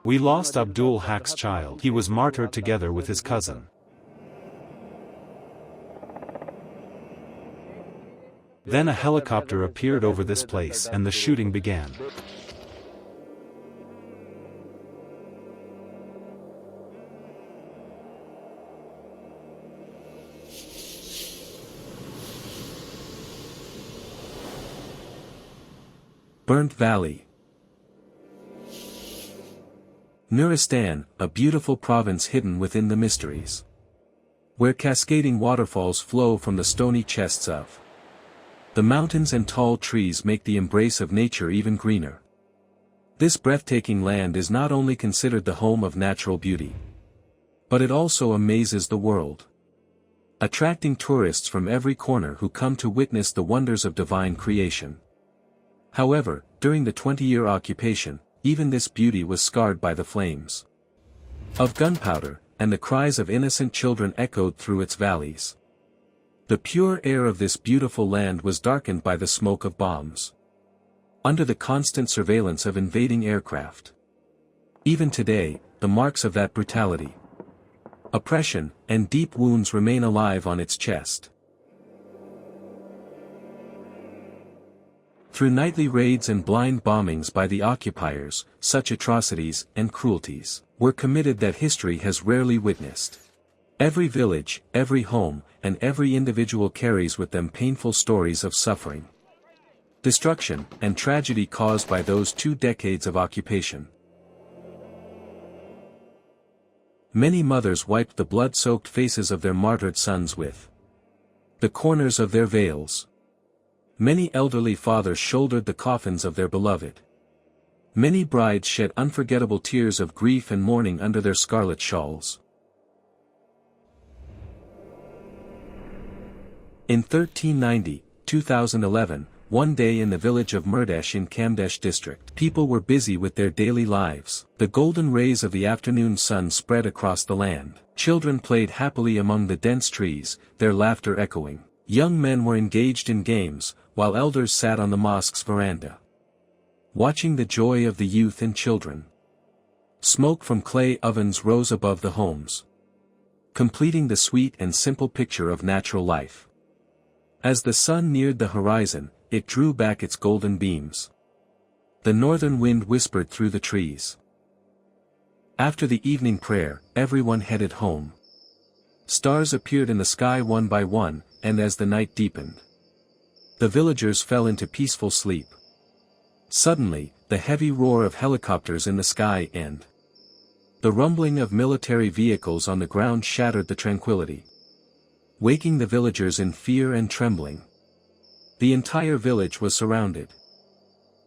We lost Abdul Hak's child. He was martyred together with his cousin. Then a helicopter appeared over this place and the shooting began. Burnt Valley. Nuristan, a beautiful province hidden within the mysteries, where cascading waterfalls flow from the stony chests of the mountains and tall trees make the embrace of nature even greener. This breathtaking land is not only considered the home of natural beauty, but it also amazes the world, attracting tourists from every corner who come to witness the wonders of divine creation. However, during the 20-year occupation, even this beauty was scarred by the flames of gunpowder, and the cries of innocent children echoed through its valleys. The pure air of this beautiful land was darkened by the smoke of bombs, under the constant surveillance of invading aircraft. Even today, the marks of that brutality, oppression, and deep wounds remain alive on its chest. Through nightly raids and blind bombings by the occupiers, such atrocities and cruelties were committed that history has rarely witnessed. Every village, every home, and every individual carries with them painful stories of suffering, destruction, and tragedy caused by those 2 decades of occupation. Many mothers wiped the blood-soaked faces of their martyred sons with the corners of their veils. Many elderly fathers shouldered the coffins of their beloved. Many brides shed unforgettable tears of grief and mourning under their scarlet shawls. In 1390-2011, one day in the village of Murdesh in Kamdesh district, people were busy with their daily lives. The golden rays of the afternoon sun spread across the land. Children played happily among the dense trees, their laughter echoing. Young men were engaged in games, while elders sat on the mosque's veranda, watching the joy of the youth and children. Smoke from clay ovens rose above the homes, completing the sweet and simple picture of natural life. As the sun neared the horizon, it drew back its golden beams. The northern wind whispered through the trees. After the evening prayer, everyone headed home. Stars appeared in the sky one by one, and as the night deepened, the villagers fell into peaceful sleep. Suddenly, the heavy roar of helicopters in the sky and the rumbling of military vehicles on the ground shattered the tranquility, waking the villagers in fear and trembling. The entire village was surrounded.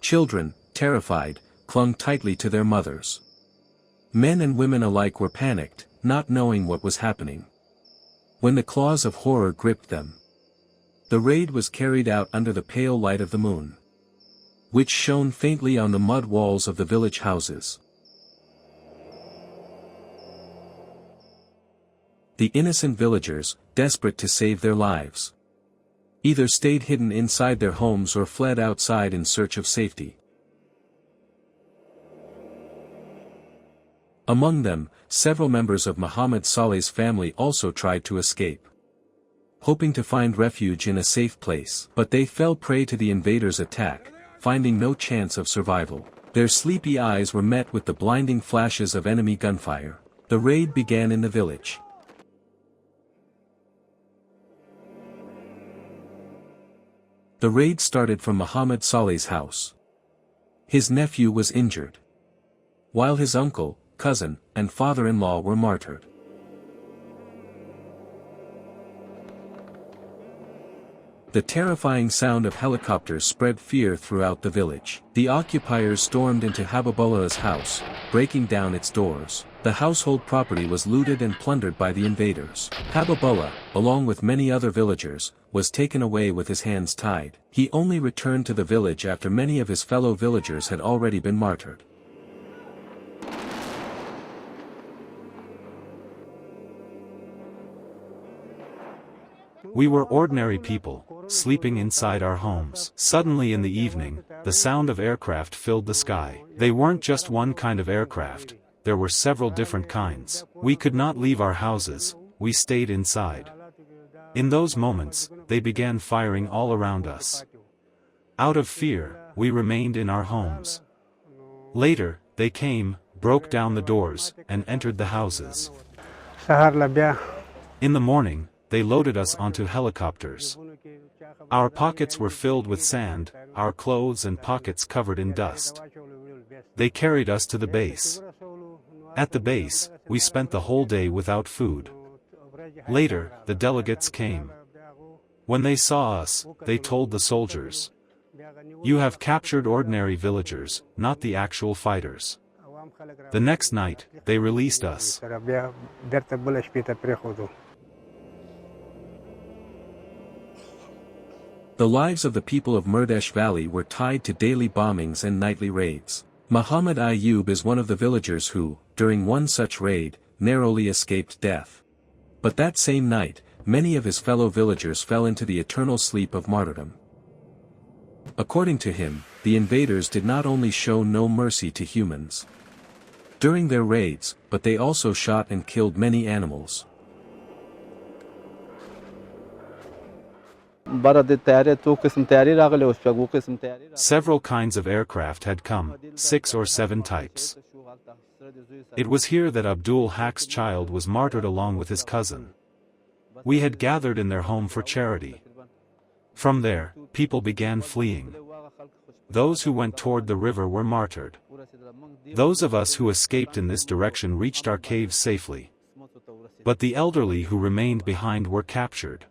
Children, terrified, clung tightly to their mothers. Men and women alike were panicked, not knowing what was happening. When the claws of horror gripped them, the raid was carried out under the pale light of the moon, which shone faintly on the mud walls of the village houses. The innocent villagers, desperate to save their lives, either stayed hidden inside their homes or fled outside in search of safety. Among them, several members of Muhammad Saleh's family also tried to escape, hoping to find refuge in a safe place. But they fell prey to the invaders' attack, finding no chance of survival. Their sleepy eyes were met with the blinding flashes of enemy gunfire. The raid began in the village. The raid started from Muhammad Saleh's house. His nephew was injured, while his uncle, cousin, and father-in-law were martyred. The terrifying sound of helicopters spread fear throughout the village. The occupiers stormed into Habibullah's house, breaking down its doors. The household property was looted and plundered by the invaders. Habibullah, along with many other villagers, was taken away with his hands tied. He only returned to the village after many of his fellow villagers had already been martyred. We were ordinary people, sleeping inside our homes. Suddenly in the evening, the sound of aircraft filled the sky. They weren't just one kind of aircraft, there were several different kinds. We could not leave our houses, we stayed inside. In those moments, they began firing all around us. Out of fear, we remained in our homes. Later, they came, broke down the doors, and entered the houses. In the morning, they loaded us onto helicopters. Our pockets were filled with sand, our clothes and pockets covered in dust. They carried us to the base. At the base, we spent the whole day without food. Later, the delegates came. When they saw us, they told the soldiers, "You have captured ordinary villagers, not the actual fighters." The next night, they released us. The lives of the people of Murdesh Valley were tied to daily bombings and nightly raids. Muhammad Ayub is one of the villagers who, during one such raid, narrowly escaped death. But that same night, many of his fellow villagers fell into the eternal sleep of martyrdom. According to him, the invaders did not only show no mercy to humans during their raids, but they also shot and killed many animals. Several kinds of aircraft had come, 6 or 7 types. It was here that Abdul Hak's child was martyred along with his cousin. We had gathered in their home for charity. From there, people began fleeing. Those who went toward the river were martyred. Those of us who escaped in this direction reached our caves safely. But the elderly who remained behind were captured.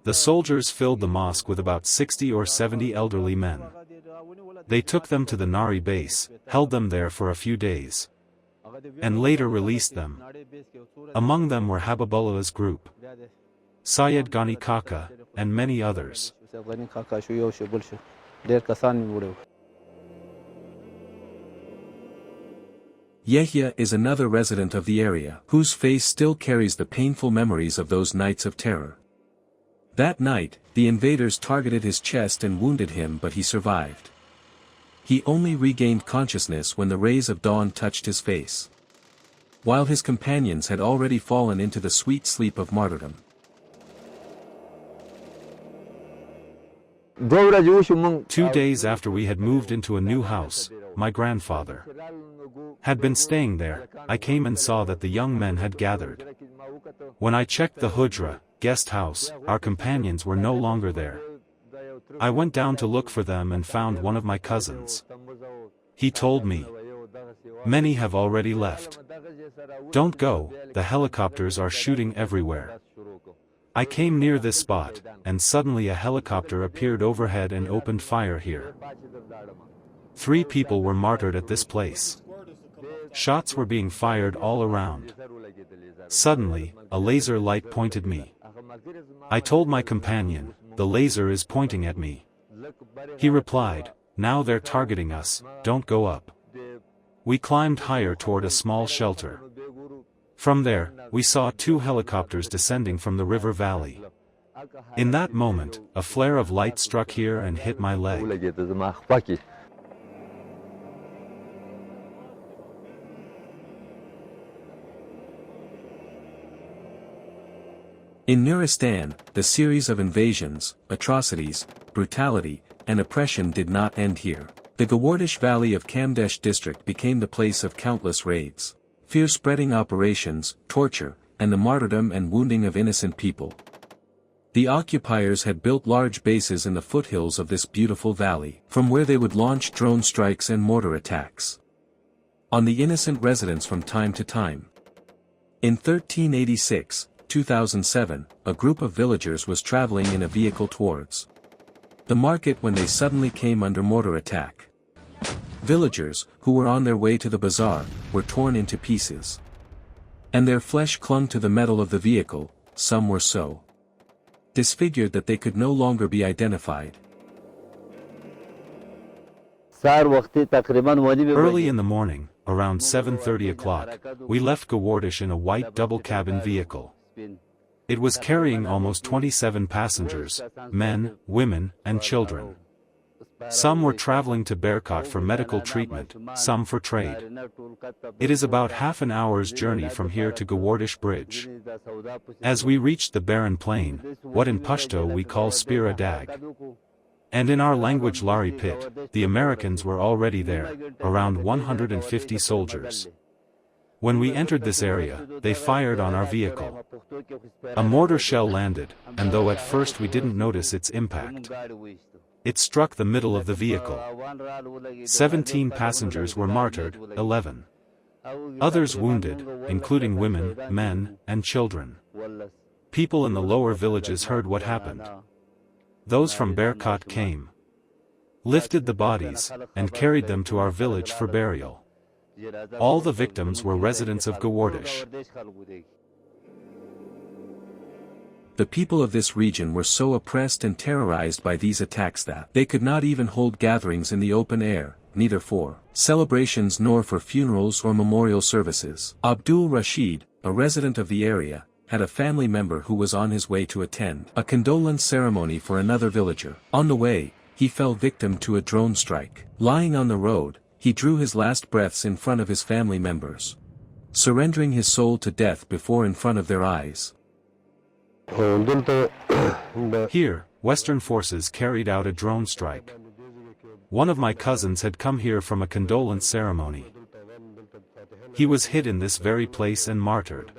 The soldiers filled the mosque with about 60 or 70 elderly men. They took them to the Nari base, held them there for a few days, and later released them. Among them were Habibullah's group, Syed Ghani Kaka, and many others. Yehya is another resident of the area, whose face still carries the painful memories of those nights of terror. That night, the invaders targeted his chest and wounded him, but he survived. He only regained consciousness when the rays of dawn touched his face, while his companions had already fallen into the sweet sleep of martyrdom. Two days after we had moved into a new house, my grandfather had been staying there. I came and saw that the young men had gathered. When I checked the hujra, guest house, our companions were no longer there. I went down to look for them and found one of my cousins. He told me, "Many have already left. Don't go, the helicopters are shooting everywhere." I came near this spot, and suddenly a helicopter appeared overhead and opened fire here. 3 people were martyred at this place. Shots were being fired all around. Suddenly, a laser light pointed me. I told my companion, "The laser is pointing at me." He replied, "Now they're targeting us, don't go up." We climbed higher toward a small shelter. From there, we saw 2 helicopters descending from the river valley. In that moment, a flare of light struck here and hit my leg. In Nuristan, the series of invasions, atrocities, brutality, and oppression did not end here. The Gawardish Valley of Kamdesh district became the place of countless raids, fear-spreading operations, torture, and the martyrdom and wounding of innocent people. The occupiers had built large bases in the foothills of this beautiful valley, from where they would launch drone strikes and mortar attacks on the innocent residents from time to time. In 1386-2007, a group of villagers was traveling in a vehicle towards the market when they suddenly came under mortar attack. Villagers, who were on their way to the bazaar, were torn into pieces, and their flesh clung to the metal of the vehicle. Some were so disfigured that they could no longer be identified. Early in the morning, around 7:30 o'clock, we left Gawardish in a white double-cabin vehicle. It was carrying almost 27 passengers, men, women, and children. Some were traveling to Berkat for medical treatment, some for trade. It is about half an hour's journey from here to Gawardish Bridge. As we reached the barren plain, what in Pashto we call Spira Dag, and in our language Lari Pit, the Americans were already there, around 150 soldiers. When we entered this area, they fired on our vehicle. A mortar shell landed, and though at first we didn't notice its impact, it struck the middle of the vehicle. 17 passengers were martyred, 11 others wounded, including women, men, and children. People in the lower villages heard what happened. Those from Berkat came, lifted the bodies, and carried them to our village for burial. All the victims were residents of Gawardish. The people of this region were so oppressed and terrorized by these attacks that they could not even hold gatherings in the open air, neither for celebrations nor for funerals or memorial services. Abdul Rashid, a resident of the area, had a family member who was on his way to attend a condolence ceremony for another villager. On the way, he fell victim to a drone strike. Lying on the road, he drew his last breaths in front of his family members, surrendering his soul to death before in front of their eyes. Here, Western forces carried out a drone strike. One of my cousins had come here from a condolence ceremony. He was hit in this very place and martyred.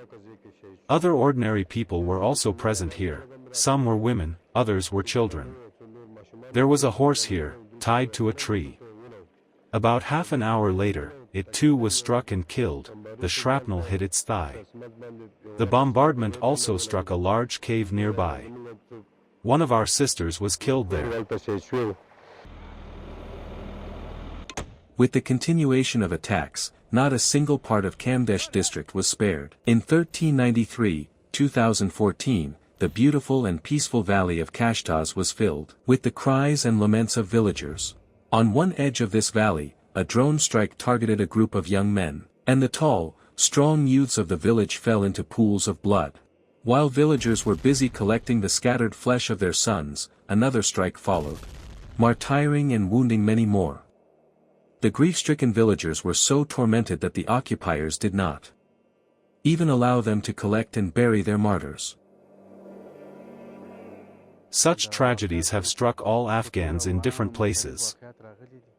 Other ordinary people were also present here, some were women, others were children. There was a horse here, tied to a tree. About half an hour later, it too was struck and killed, the shrapnel hit its thigh. The bombardment also struck a large cave nearby. One of our sisters was killed there. With the continuation of attacks, not a single part of Kamdesh district was spared. In 1393, 2014, the beautiful and peaceful valley of Kashtaz was filled with the cries and laments of villagers. On one edge of this valley, a drone strike targeted a group of young men, and the tall, strong youths of the village fell into pools of blood. While villagers were busy collecting the scattered flesh of their sons, another strike followed, martyring and wounding many more. The grief-stricken villagers were so tormented that the occupiers did not even allow them to collect and bury their martyrs. Such tragedies have struck all Afghans in different places.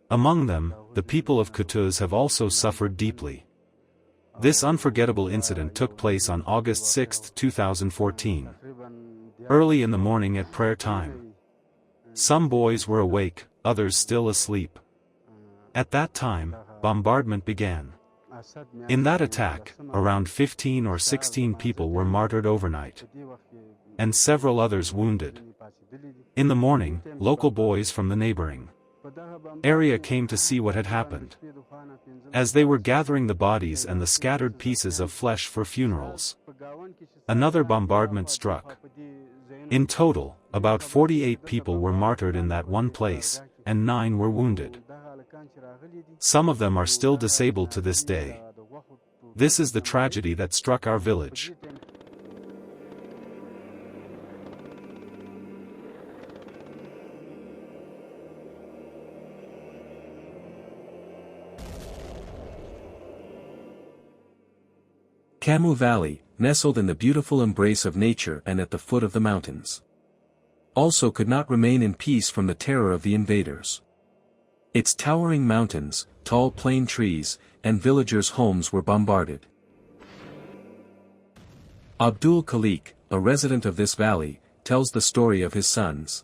Among them, the people of Kutuz have also suffered deeply. This unforgettable incident took place on August 6, 2014. Early in the morning at prayer time. Some boys were awake, others still asleep. At that time, bombardment began. In that attack, around 15 or 16 people were martyred overnight, and several others wounded. In the morning, local boys from the neighboring area came to see what had happened. As they were gathering the bodies and the scattered pieces of flesh for funerals, another bombardment struck. In total, about 48 people were martyred in that one place, and 9 were wounded. Some of them are still disabled to this day. This is the tragedy that struck our village. Kamu Valley, nestled in the beautiful embrace of nature and at the foot of the mountains, also could not remain in peace from the terror of the invaders. Its towering mountains, tall plane trees, and villagers' homes were bombarded. Abdul Khalik, a resident of this valley, tells the story of his sons'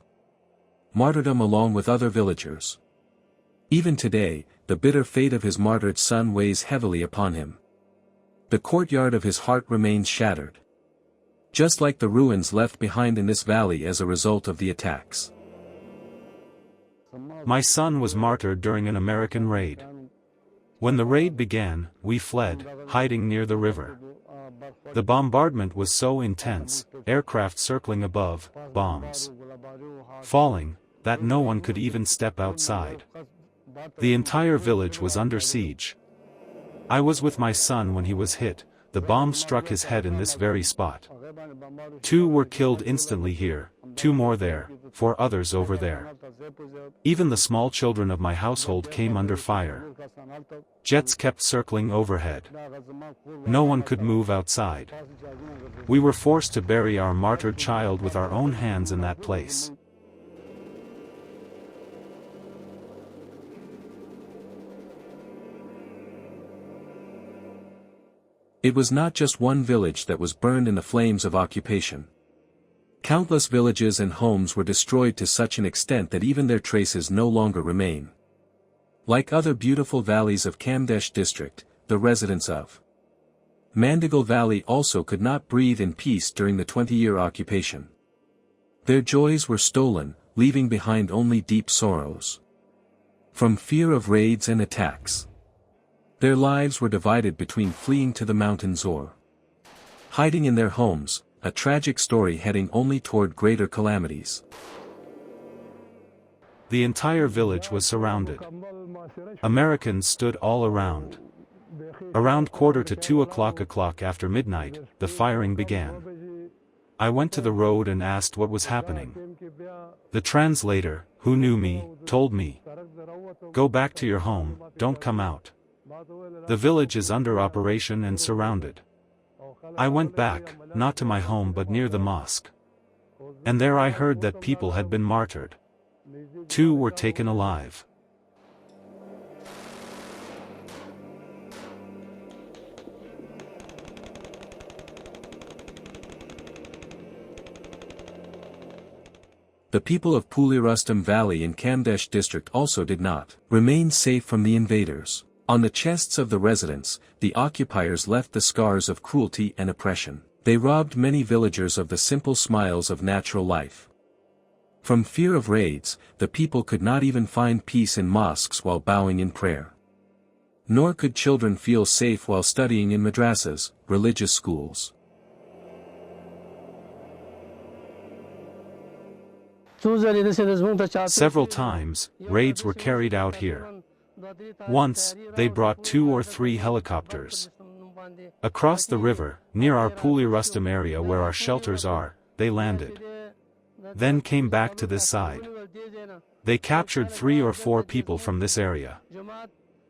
martyrdom along with other villagers. Even today, the bitter fate of his martyred son weighs heavily upon him. The courtyard of his heart remains shattered, just like the ruins left behind in this valley as a result of the attacks. My son was martyred during an American raid. When the raid began, we fled, hiding near the river. The bombardment was so intense, aircraft circling above, bombs falling, that no one could even step outside. The entire village was under siege. I was with my son when he was hit. The bomb struck his head in this very spot. 2 were killed instantly here, 2 more there, 4 others over there. Even the small children of my household came under fire. Jets kept circling overhead. No one could move outside. We were forced to bury our martyred child with our own hands in that place. It was not just one village that was burned in the flames of occupation. Countless villages and homes were destroyed to such an extent that even their traces no longer remain. Like other beautiful valleys of Kamdesh district, the residents of Mandigal Valley also could not breathe in peace during the 20-year occupation. Their joys were stolen, leaving behind only deep sorrows. From fear of raids and attacks, their lives were divided between fleeing to the mountains or hiding in their homes, a tragic story heading only toward greater calamities. The entire village was surrounded. Americans stood all around. Around 1:45 after midnight, the firing began. I went to the road and asked what was happening. The translator, who knew me, told me, "Go back to your home, don't come out. The village is under operation and surrounded." I went back, not to my home but near the mosque. And there I heard that people had been martyred. 2 were taken alive. The people of Puli-Rustam Valley in Kamdesh district also did not remain safe from the invaders. On the chests of the residents, the occupiers left the scars of cruelty and oppression. They robbed many villagers of the simple smiles of natural life. From fear of raids, the people could not even find peace in mosques while bowing in prayer. Nor could children feel safe while studying in madrasas, religious schools. Several times, raids were carried out here. Once, they brought 2 or 3 helicopters. Across the river, near our Puli-Rustam area where our shelters are, they landed. Then came back to this side. They captured 3 or 4 people from this area.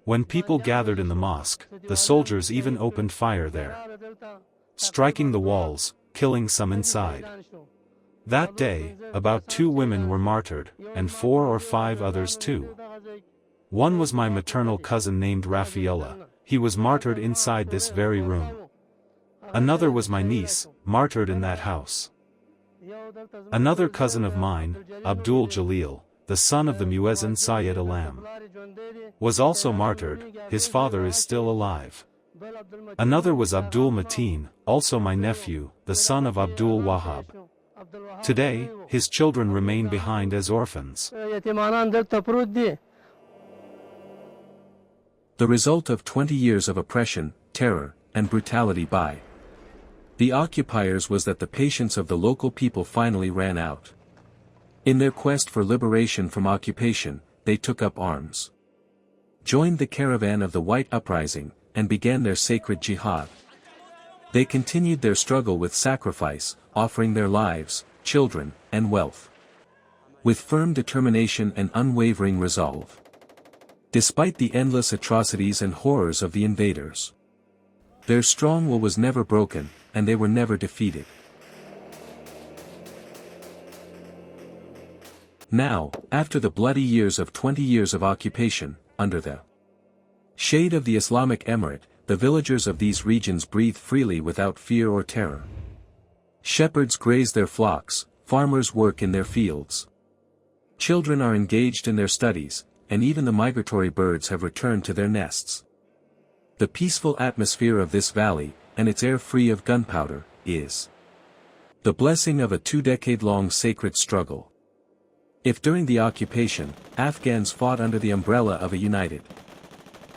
When people gathered in the mosque, the soldiers even opened fire there, striking the walls, killing some inside. That day, about 2 women were martyred, and 4 or 5 others too. One was my maternal cousin named Rafaela. He was martyred inside this very room. Another was my niece, martyred in that house. Another cousin of mine, Abdul Jalil, the son of the Muezzin Syed Alam, was also martyred. His father is still alive. Another was Abdul Mateen, also my nephew, the son of Abdul Wahab. Today, his children remain behind as orphans. The result of 20 years of oppression, terror, and brutality by the occupiers was that the patience of the local people finally ran out. In their quest for liberation from occupation, they took up arms, joined the caravan of the White Uprising, and began their sacred jihad. They continued their struggle with sacrifice, offering their lives, children, and wealth, with firm determination and unwavering resolve. Despite the endless atrocities and horrors of the invaders, their strong will was never broken, and they were never defeated. Now, after the bloody years of 20 years of occupation, under the shade of the Islamic Emirate, the villagers of these regions breathe freely without fear or terror. Shepherds graze their flocks, farmers work in their fields. Children are engaged in their studies, and even the migratory birds have returned to their nests. The peaceful atmosphere of this valley, and its air free of gunpowder, is the blessing of a 2-decade-long sacred struggle. If during the occupation, Afghans fought under the umbrella of a united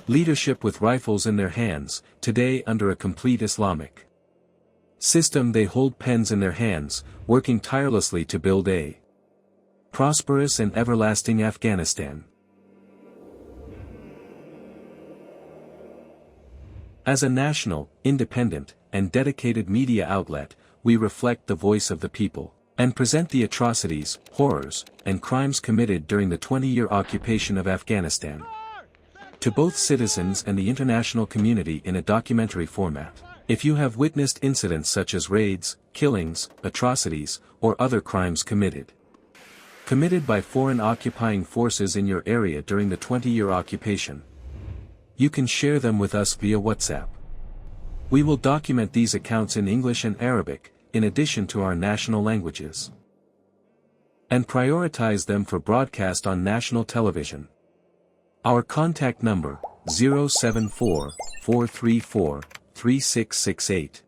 leadership with rifles in their hands, today under a complete Islamic system they hold pens in their hands, working tirelessly to build a prosperous and everlasting Afghanistan. As a national, independent, and dedicated media outlet, we reflect the voice of the people, and present the atrocities, horrors, and crimes committed during the 20-year occupation of Afghanistan, to both citizens and the international community in a documentary format. If you have witnessed incidents such as raids, killings, atrocities, or other crimes committed by foreign occupying forces in your area during the 20-year occupation, you can share them with us via WhatsApp. We will document these accounts in English and Arabic, in addition to our national languages, and prioritize them for broadcast on national television. Our contact number, 074-434-3668.